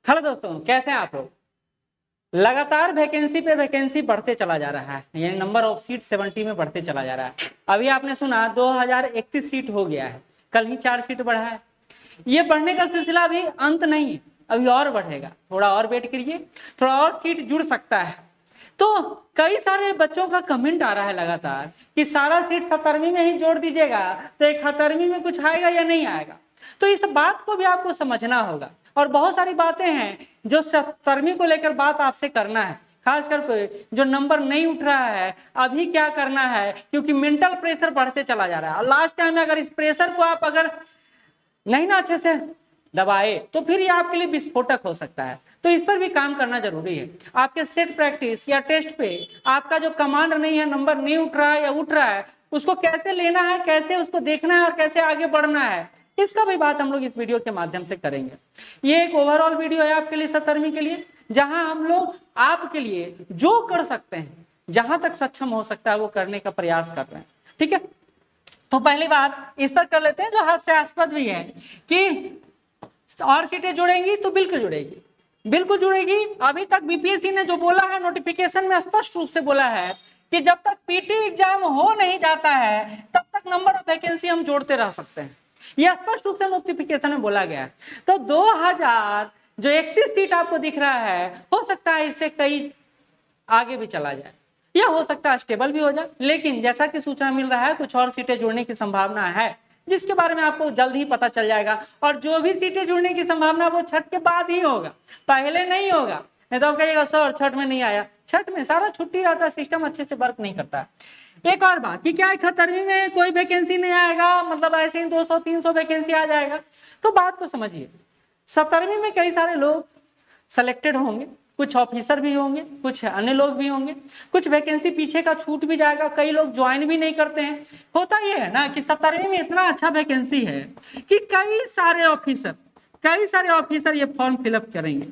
Hello दोस्तों, कैसे हैं आप लोग। लगातार वैकेंसी पे वैकेंसी बढ़ते चला जा रहा है, यानी नंबर ऑफ सीट 70 में बढ़ते चला जा रहा है। अभी आपने सुना 2031 सीट हो गया है, कल ही 4 सीट बढ़ा है। ये बढ़ने का सिलसिला अभी अंत नहीं है, अभी और बढ़ेगा। थोड़ा और वेट करिए, थोड़ा और सीट जुड़ सकता है। तो कई सारे बच्चों का कमेंट आ रहा है लगातार कि सारा सीट 17वीं में ही जोड़ दीजिएगा तो 71वीं में कुछ आएगा या नहीं आएगा। तो इस बात को भी आपको समझना होगा, और बहुत सारी बातें हैं जो 70वीं को लेकर बात आपसे करना है। खासकर जो नंबर नहीं उठ रहा है, अभी क्या करना है, क्योंकि मेंटल प्रेशर बढ़ते चला जा रहा है। और लास्ट टाइम में अगर इस प्रेशर को आप अगर नहीं ना अच्छे से दबाए तो फिर ये आपके लिए विस्फोटक हो सकता है। तो इस पर भी काम करना जरूरी है। आपके सेट प्रैक्टिस या टेस्ट पे आपका जो कमांड नहीं है, नंबर नहीं उठ रहा है या उठ रहा है, उसको कैसे लेना है, कैसे उसको देखना है और कैसे आगे बढ़ना है, इसका भी बात हम लोग इस वीडियो के माध्यम से करेंगे। ये एक ओवरऑल वीडियो है आपके लिए 70वीं के लिए, जहां हम लोग आपके लिए जो कर सकते हैं, जहां तक सक्षम हो सकता है वो करने का प्रयास कर रहे हैं। ठीक है, तो पहली बात इस पर कर लेते हैं जो हास्यास्पद भी है कि और सीटें जुड़ेंगी तो बिल्कुल जुड़ेगी, बिल्कुल जुड़ेगी। अभी तक बीपीएससी ने जो बोला है, नोटिफिकेशन में स्पष्ट रूप से बोला है कि जब तक पीटी एग्जाम हो नहीं जाता है तब तक नंबर ऑफ वैकेंसी हम जोड़ते रह सकते हैं। यह स्पष्ट रूप से नोटिफिकेशन में बोला गया है। तो 2031 सीट आपको दिख रहा है, हो सकता है इससे कई आगे भी चला जाए या हो सकता है स्टेबल भी हो जाए, लेकिन जैसा कि सूचना मिल रहा है कुछ और सीटें जुड़ने की संभावना है, जिसके बारे में आपको जल्द ही पता चल जाएगा। और जो भी सीटें जुड़ने की संभावना वो छठ के बाद ही होगा, पहले नहीं होगा। नहीं तो आप कहिएगा सर छठ में नहीं आया, छठ में सारा छुट्टी रहता है, सिस्टम अच्छे से वर्क नहीं करता है। एक और बात कि क्या 71वीं में कोई वैकेंसी नहीं आएगा, मतलब ऐसे ही 200-300 वैकेंसी आ जाएगा, तो बात को समझिए। 70वीं में कई सारे लोग सेलेक्टेड होंगे, कुछ ऑफिसर भी होंगे, कुछ अन्य लोग भी होंगे, कुछ वैकेंसी पीछे का छूट भी जाएगा, कई लोग ज्वाइन भी नहीं करते हैं। होता ये है ना कि 70वीं में इतना अच्छा वैकेंसी है कि कई सारे ऑफिसर ये फॉर्म फिलअप करेंगे,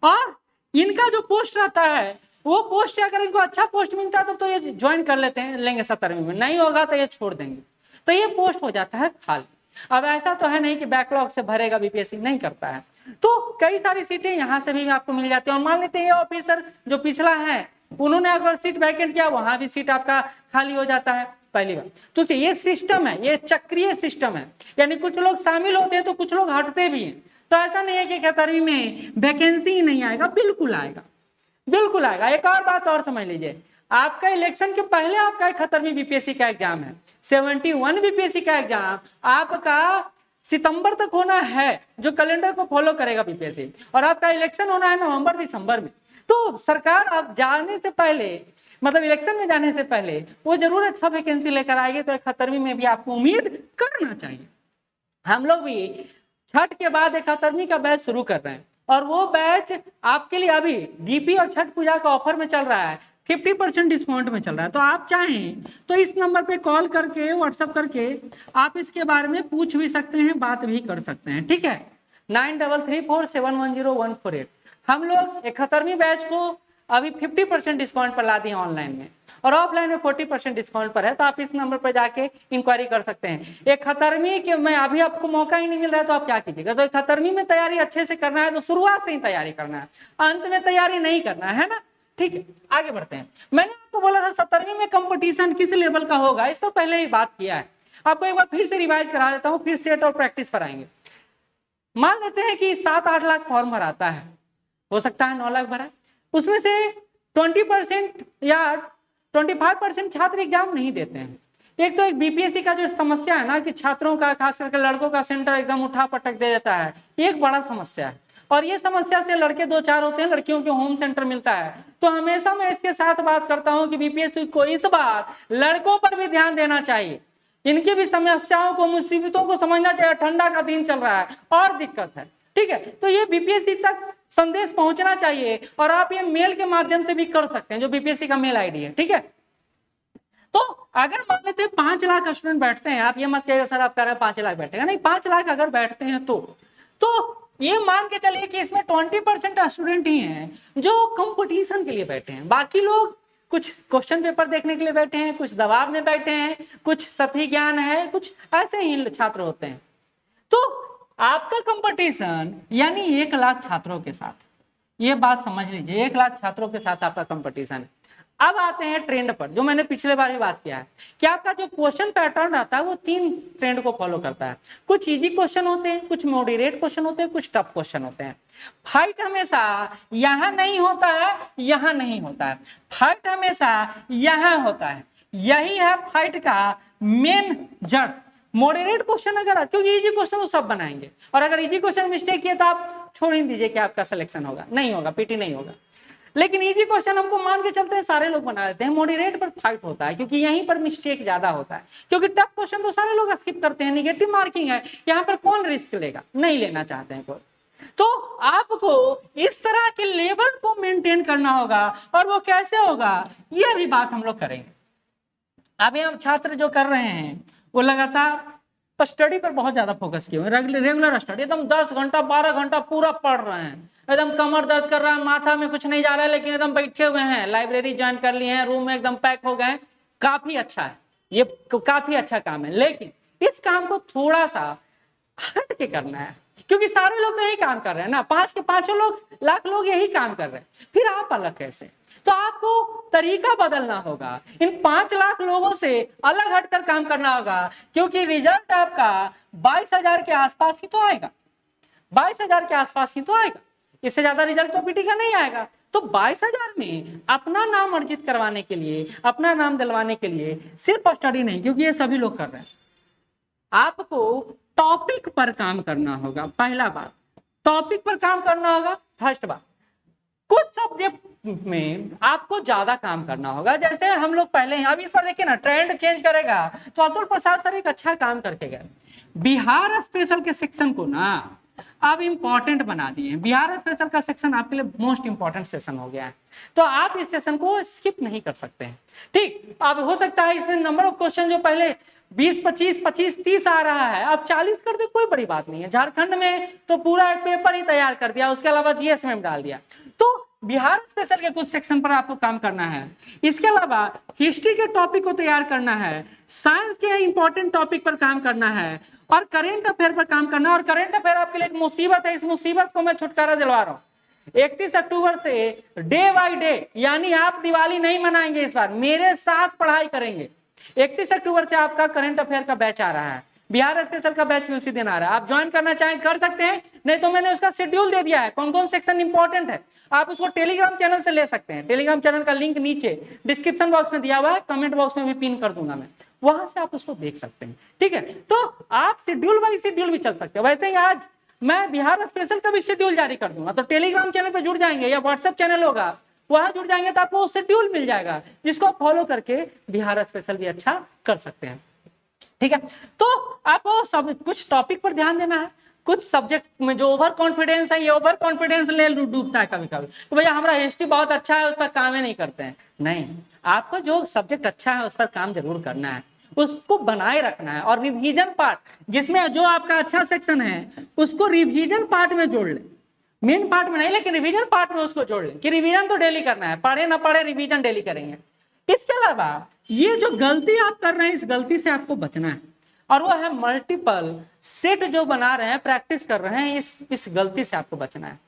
और इनका जो पोस्ट रहता है वो पोस्ट अगर इनको अच्छा पोस्ट मिलता है तो ये ज्वाइन कर लेते हैं, लेंगे 70वीं में, नहीं होगा तो ये छोड़ देंगे, तो ये पोस्ट हो जाता है खाली। अब ऐसा तो है नहीं कि बैकलॉग से भरेगा, बीपीएससी नहीं करता है, तो कई सारी सीटें यहाँ से भी आपको मिल जाती है। और मान लेते हैं ये ऑफिसर जो पिछला है उन्होंने अगर सीट वैकेंट किया, वहां भी सीट आपका खाली हो जाता है। पहली बात तो ये सिस्टम है, ये चक्रीय सिस्टम है, यानी कुछ लोग शामिल होते हैं तो कुछ लोग हटते भी हैं। तो ऐसा नहीं है कि 71वीं में वैकेंसी ही नहीं आएगा, बिल्कुल आएगा, बिल्कुल आएगा। एक और बात और समझ लीजिए, आपका इलेक्शन के पहले आपका 71वीं बीपीएससी का एग्जाम है, 71 बीपीएससी का एग्जाम आपका सितंबर तक होना है, जो कैलेंडर को फॉलो करेगा बीपीएससी, और आपका इलेक्शन होना है नवंबर दिसंबर में। तो सरकार आप जाने से पहले, मतलब इलेक्शन में जाने से पहले वो जरूर अच्छा वैकेंसी लेकर आएगी, तो 71वीं में भी आपको उम्मीद करना चाहिए। हम लोग भी छठ के बाद 71वीं का बैच शुरू कर रहे हैं, और वो बैच आपके लिए अभी डीपी और छठ पूजा का ऑफर में चल रहा है, 50% डिस्काउंट में चल रहा है। तो आप चाहें तो इस नंबर पे कॉल करके, व्हाट्सएप करके आप इसके बारे में पूछ भी सकते हैं, बात भी कर सकते हैं। ठीक है, 9334710148। हम लोग 71वीं बैच को अभी 50% डिस्काउंट पर ला दिए ऑनलाइन में, और ऑफलाइन में 40% डिस्काउंट पर है। तो आप इस नंबर पर जाके इंक्वायरी कर सकते हैं। 71वीं के में अभी आपको मौका ही नहीं मिल रहा है तो आप क्या कीजिएगा, तो 71वीं में तैयारी अच्छे से करना है तो शुरुआत से ही तैयारी करना है, अंत में तैयारी नहीं करना है ना। ठीक है, आगे बढ़ते हैं। मैंने आपको बोला था 70वीं में कंपटीशन किस लेवल का होगा, इस तो पहले ही बात किया है, आपको एक बार फिर से रिवाइज करा देता हूँ, फिर सेट और प्रैक्टिस पर आएंगे। मान लेते हैं कि 7-8 लाख फॉर्म भराता है, हो सकता है 9 लाख भरा, उसमें से 20% या 25% छात्र एग्जाम नहीं देते हैं। एक तो एक बीपीएससी का जो समस्या है ना कि छात्रों का, खास करके लड़कों का सेंटर एकदम उठा पटक दे देता है, ये एक बड़ा समस्या है। और ये समस्या से लड़के 2-4 होते हैं, लड़कियों के होम सेंटर मिलता है। तो हमेशा मैं इसके साथ बात करता हूं कि बीपीएससी को इस बार लड़कों पर भी ध्यान देना चाहिए, इनकी भी समस्याओं को, मुसीबतों को समझना चाहिए। ठंडा का दिन चल रहा है और दिक्कत है, ठीक है, तो ये बीपीएससी तक संदेश पहुंचना चाहिए, और आप ये मेल के माध्यम से भी कर सकते हैं, जो बीपीएससी का मेल आईडी है। ठीक है, तो अगर मान लेते हैं 5 लाख स्टूडेंट बैठते हैं, आप ये मत कहिएगा सर आप कह रहे हैं 5 लाख बैठेगा, नहीं, 5 लाख अगर बैठते हैं तो ये मान के चलिए कि इसमें 20% स्टूडेंट ही हैं जो कंपटीशन के लिए बैठे हैं, बाकी लोग कुछ क्वेश्चन पेपर देखने के लिए बैठे हैं, कुछ दबाव में बैठे हैं, कुछ सतही ज्ञान है, कुछ ऐसे ही छात्र होते हैं। तो आपका कंपटीशन यानी 1 लाख छात्रों के साथ, ये बात समझ लीजिए, 1 लाख छात्रों के साथ आपका कंपटीशन है। अब आते हैं ट्रेंड पर, जो मैंने पिछले बार भी बात किया है कि आपका जो क्वेश्चन पैटर्न रहता है वो 3 ट्रेंड को फॉलो करता है। कुछ इजी क्वेश्चन होते हैं, कुछ मॉडरेट क्वेश्चन होते हैं, कुछ टफ क्वेश्चन होते हैं। फाइट हमेशा यहां नहीं होता है, यहां नहीं होता है, फाइट हमेशा यहां होता है। यही है फाइट का मेन जड़। मॉडरेट क्वेश्चन अगर, क्योंकि इजी क्वेश्चन वो सब बनाएंगे, और अगर इजी क्वेश्चन मिस्टेक किए तो आप छोड़ ही दीजिए कि आपका सिलेक्शन होगा, नहीं होगा, पीटी नहीं होगा। लेकिन इजी क्वेश्चन हमको मान के चलते हैं, सारे लोग बना देते हैं। मॉडरेट पर फाइट होता है क्योंकि यहीं पर मिस्टेक ज्यादा होता है, क्योंकि टफ क्वेश्चन तो सारे लोग स्किप करते हैं, निगेटिव मार्किंग है, यहाँ पर कौन रिस्क लेगा, नहीं लेना चाहते हैं कोई। तो आपको इस तरह के लेवल को मेंटेन करना होगा, और वो कैसे होगा ये भी बात हम लोग करेंगे। अभी हम छात्र जो कर रहे हैं वो लगातार स्टडी पर बहुत ज्यादा फोकस किए हुए, रेगुलर स्टडी, एकदम 10 घंटा 12 घंटा पूरा पढ़ रहे हैं, एकदम कमर दर्द कर रहा है, माथा में कुछ नहीं जा रहा है, लेकिन एकदम बैठे हुए हैं, लाइब्रेरी ज्वाइन कर लिए हैं, रूम में एकदम पैक हो गए। काफी अच्छा है, ये काफी अच्छा काम है, लेकिन इस काम को थोड़ा सा हट के करना है, क्योंकि सारे लोग तो यही काम कर रहे हैं ना, 5 के 5 लाख लोग यही काम कर रहे हैं, फिर आप अलग कैसे? तो आपको तरीका बदलना होगा, इन 5 लाख लोगों से अलग हटकर काम करना होगा, क्योंकि रिजल्ट आपका 22,000 के आसपास ही तो आएगा, 22,000 के आसपास ही तो आएगा, इससे ज्यादा रिजल्ट तो पीटी का नहीं आएगा। तो 22,000 में अपना नाम अर्जित करवाने के लिए, अपना नाम दिलवाने के लिए सिर्फ स्टडी नहीं, क्योंकि ये सभी लोग कर रहे हैं, आपको टॉपिक पर काम करना होगा। पहला बात, टॉपिक पर काम करना होगा। फर्स्ट बात, कुछ सब्जेक्ट में आपको ज्यादा काम करना होगा, जैसे हम लोग पहले, अब इस बार देखिए ना, ट्रेंड चेंज करेगा। तो अतुल प्रसाद सर एक अच्छा काम करके गए, बिहार स्पेशल के सेक्शन को ना अब इंपॉर्टेंट बना दिए। बिहार स्पेशल का सेक्शन आपके लिए मोस्ट इंपॉर्टेंट सेक्शन हो गया है, तो आप इस सेक्शन को स्किप नहीं कर सकते हैं। ठीक, अब हो सकता है इसमें नंबर ऑफ क्वेश्चन जो पहले 20, 25, 25, 30 आ रहा है, अब 40 कर दे, कोई बड़ी बात नहीं है। झारखंड में तो पूरा पेपर ही तैयार कर दिया, उसके अलावा जीएस में डाल दिया। तो बिहार स्पेशल के कुछ सेक्शन पर आपको काम करना है। इसके अलावा हिस्ट्री के टॉपिक को तैयार करना है, साइंस के इंपॉर्टेंट टॉपिक पर काम करना है, और करेंट अफेयर पर काम करना है। और करेंट अफेयर आपके लिए एक मुसीबत है, इस मुसीबत को मैं छुटकारा दिलवा रहा हूँ। 31 अक्टूबर से डे बाय डे, यानी आप दिवाली नहीं मनाएंगे इस बार, मेरे साथ पढ़ाई करेंगे। 31 अक्टूबर से आपका करंट अफेयर का बैच आ रहा है, बिहार स्पेशल का बैच भी उसी दिन आ रहा है। आप ज्वाइन करना चाहें कर सकते हैं, नहीं तो मैंने उसका शेड्यूल दे दिया है, कौन कौन सेक्शन इंपॉर्टेंट है, आप उसको टेलीग्राम चैनल से ले सकते हैं। टेलीग्राम चैनल का लिंक नीचे डिस्क्रिप्शन बॉक्स में दिया हुआ है, कमेंट बॉक्स में भी पिन कर दूंगा मैं, वहां से आप उसको देख सकते हैं। ठीक है, तो आप शेड्यूल बाई शेड्यूल भी चल सकते हो। वैसे ही आज मैं बिहार स्पेशल का भी शेड्यूल जारी कर दूंगा, तो टेलीग्राम चैनल पे जुड़ जाएंगे या व्हाट्सएप चैनल होगा, वहां जुड़ जाएंगे तो आपको शेड्यूल मिल जाएगा, जिसको फॉलो करके बिहार स्पेशल भी अच्छा कर सकते हैं। ठीक है, तो आपको सब कुछ टॉपिक पर ध्यान देना है। कुछ सब्जेक्ट में जो ओवर कॉन्फिडेंस है, ये ओवर कॉन्फिडेंस ले डूबता है कभी कभी, तो भैया हमारा हिस्ट्री बहुत अच्छा है, उस पर काम ही नहीं करते हैं। नहीं, आपको जो सब्जेक्ट अच्छा है उस पर काम जरूर करना है, उसको बनाए रखना है। और रिवीजन पार्ट, जिसमें जो आपका अच्छा सेक्शन है उसको रिवीजन पार्ट में जोड़ ले, मेन पार्ट में नहीं, लेकिन रिवीजन पार्ट में उसको जोड़ ले, कि रिवीजन तो डेली करना है, पढ़े ना पढ़े रिवीजन डेली करेंगे। इसके अलावा ये जो गलती आप कर रहे हैं, इस गलती से आपको बचना है, और वो है मल्टीपल सेट जो बना रहे हैं, प्रैक्टिस कर रहे हैं, इस गलती से आपको बचना है।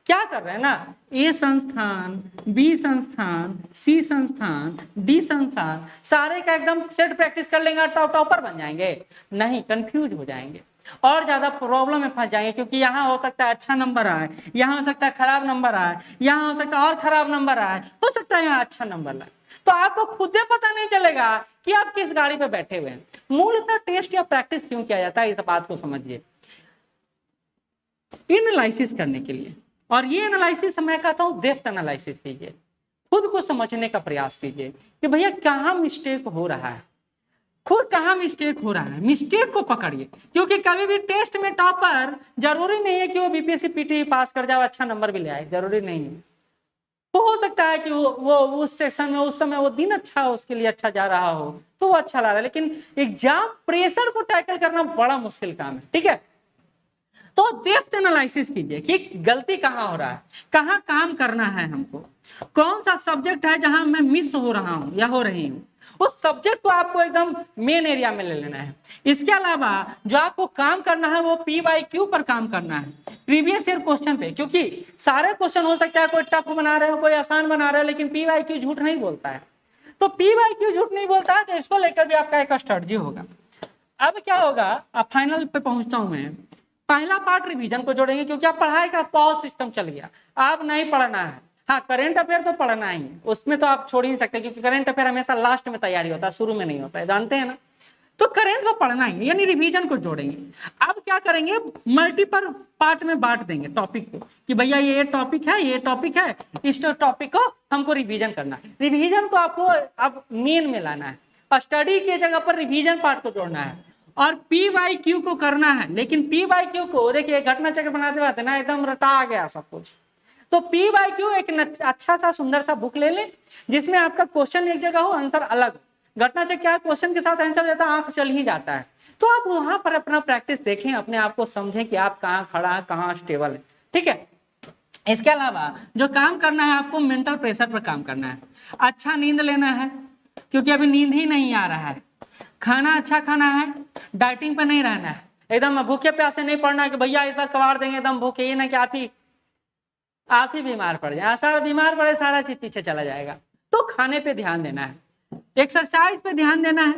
क्या कर रहे हैं ना, ए संस्थान, बी संस्थान, सी संस्थान, डी संस्थान, सारे का एकदम सेट प्रैक्टिस कर लेंगे, टॉपर बन जाएंगे? नहीं, कंफ्यूज हो जाएंगे और ज्यादा प्रॉब्लम में फंस जाएंगे, क्योंकि यहाँ हो सकता है अच्छा नंबर आए, यहाँ हो सकता है खराब नंबर आए, यहाँ हो सकता है और खराब नंबर आए, हो सकता है यहाँ अच्छा नंबर लाए, तो आपको खुद ही पता नहीं चलेगा कि आप किस गाड़ी पे बैठे हुए हैं। मूलतः टेस्ट या प्रैक्टिस क्यों किया जाता है, इस बात को समझिए, एनालिसिस करने के लिए। और ये एनालिसिस मैं कहता हूँ डेप्थ एनालिसिस कीजिए, खुद को समझने का प्रयास कीजिए कि भैया कहाँ मिस्टेक हो रहा है, खुद कहाँ मिस्टेक हो रहा है, मिस्टेक को पकड़िए। क्योंकि कभी भी टेस्ट में टॉपर जरूरी नहीं है कि वो बीपीएससी पीटी पास कर जाए, अच्छा नंबर भी ले आए, जरूरी नहीं है। तो हो सकता है कि वो उस सेक्शन में उस समय वो दिन अच्छा हो, उसके लिए अच्छा जा रहा हो, तो वो अच्छा ला रहा है, लेकिन एग्जाम प्रेशर को टैकल करना बड़ा मुश्किल काम है। ठीक है, तो डेप्थ एनालिसिस कीजिए कि गलती कहाँ हो रहा है, कहाँ काम करना है हमको, कौन सा सब्जेक्ट है जहां मैं मिस हो रहा हूं या हो रही हूँ, उस सब्जेक्ट को आपको एकदम मेन एरिया में ले लेना है। इसके अलावा जो आपको काम करना है वो PYQ पर काम करना है, प्रीवियस ईयर क्वेश्चन पे, क्योंकि सारे क्वेश्चन हो सकता है कोई टफ बना रहे हो कोई आसान बना रहे हो, लेकिन PYQ झूठ नहीं बोलता है। तो PYQ झूठ नहीं बोलता है, तो इसको लेकर भी आपका एक स्ट्रेटजी होगा। अब क्या होगा, अब फाइनल पे पहुंचता हूं मैं। पहला पार्ट रिवीजन को जोड़ेंगे, क्योंकि आप पढ़ाई का पॉज सिस्टम चल गया, आप नहीं पढ़ना है। हाँ, करंट अफेयर तो पढ़ना ही है, उसमें तो आप छोड़ ही नहीं सकते, क्योंकि करंट अफेयर हमेशा लास्ट में तैयारी होता है, शुरू में नहीं होता है, जानते हैं ना। तो करंट तो पढ़ना ही, यानी रिवीजन को जोड़ेंगे। अब क्या करेंगे, मल्टीपल पार्ट में बांट देंगे टॉपिक को, कि भैया ये टॉपिक है, ये टॉपिक है, इस टॉपिक को हमको रिवीजन करना है। रिवीजन को आपको अब मेन में लाना है, स्टडी की जगह पर रिवीजन पार्ट को जोड़ना है, और PYQ को करना है। लेकिन PYQ को देखिए, घटना चक्र बनाते बात है ना, एकदम रटा आ गया सब कुछ। तो PYQ एक अच्छा सा सुंदर सा बुक ले लें, जिसमें आपका क्वेश्चन एक जगह हो, आंसर अलग। घटना चक्र क्या है, क्वेश्चन के साथ आंसर देता है, आंख चल ही जाता है। तो आप वहां पर अपना प्रैक्टिस देखें, अपने आप को समझें कि आप कहाँ खड़ा है, कहाँ स्टेबल है, ठीक है। इसके अलावा जो काम करना है, आपको मेंटल प्रेशर पर काम करना है। अच्छा नींद लेना है, क्योंकि अभी नींद ही नहीं आ रहा है। खाना अच्छा खाना है, डाइटिंग पर नहीं रहना है, एकदम भूखे प्यासे नहीं पड़ना है कि भैया इस बार कबाड़ देंगे एकदम भूखे, ये ना कि आप ही बीमार पड़ जाए, सारा बीमार पड़े, सारा चीज पीछे चला जाएगा। तो खाने पे ध्यान देना है, एक्सरसाइज पे ध्यान देना है,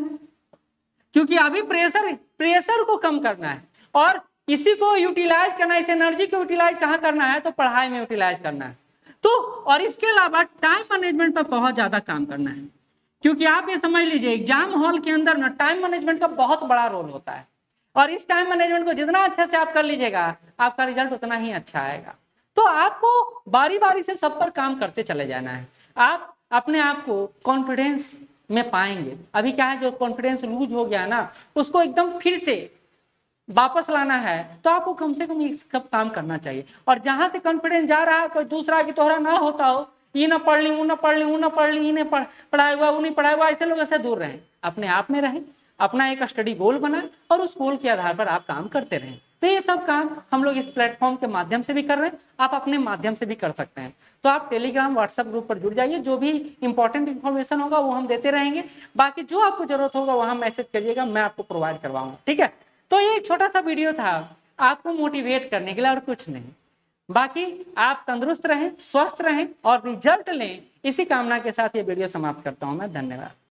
क्योंकि अभी प्रेशर को कम करना है, और इसी को यूटिलाइज करना है, इस एनर्जी को यूटिलाइज कहाँ करना है, तो पढ़ाई में यूटिलाइज करना है। तो और इसके अलावा टाइम मैनेजमेंट पर बहुत ज्यादा काम करना है, क्योंकि आप ये समझ लीजिए एग्जाम हॉल के अंदर ना टाइम मैनेजमेंट का बहुत बड़ा रोल होता है, और इस टाइम मैनेजमेंट को जितना अच्छे से आप कर लीजिएगा, आपका रिजल्ट उतना ही अच्छा आएगा। तो आपको बारी बारी से सब पर काम करते चले जाना है। आप अपने आप को कॉन्फिडेंस में पाएंगे। अभी क्या है, जो कॉन्फिडेंस लूज हो गया ना, उसको एकदम फिर से वापस लाना है, तो आपको कम से कम एक काम करना चाहिए। और जहां से कॉन्फिडेंस जा रहा है, कोई दूसरा की तोहरा ना होता हो, ये ना पढ़ ली, वो ना पढ़ ली, वो ना पढ़ ली, इन्हें पढ़ाया हुआ, वो नहीं पढ़ाया हुआ, ऐसे लोगों से दूर रहें, अपने आप में रहें, अपना एक स्टडी गोल बनाएं, और उस गोल के आधार पर आप काम करते रहें। तो ये सब काम हम लोग इस प्लेटफॉर्म के माध्यम से भी कर रहे हैं, आप अपने माध्यम से भी कर सकते हैं। तो आप टेलीग्राम व्हाट्सएप ग्रुप पर जुड़ जाइए, जो भी इंपॉर्टेंट इन्फॉर्मेशन होगा वो हम देते रहेंगे, बाकी जो आपको जरूरत होगा वहां मैसेज करिएगा, मैं आपको प्रोवाइड करवाऊंगा, ठीक है। तो ये एक छोटा सा वीडियो था आपको मोटिवेट करने के लिए, और कुछ नहीं। बाकी आप तंदुरुस्त रहें, स्वस्थ रहें और रिजल्ट लें, इसी कामना के साथ ये वीडियो समाप्त करता हूं मैं। धन्यवाद।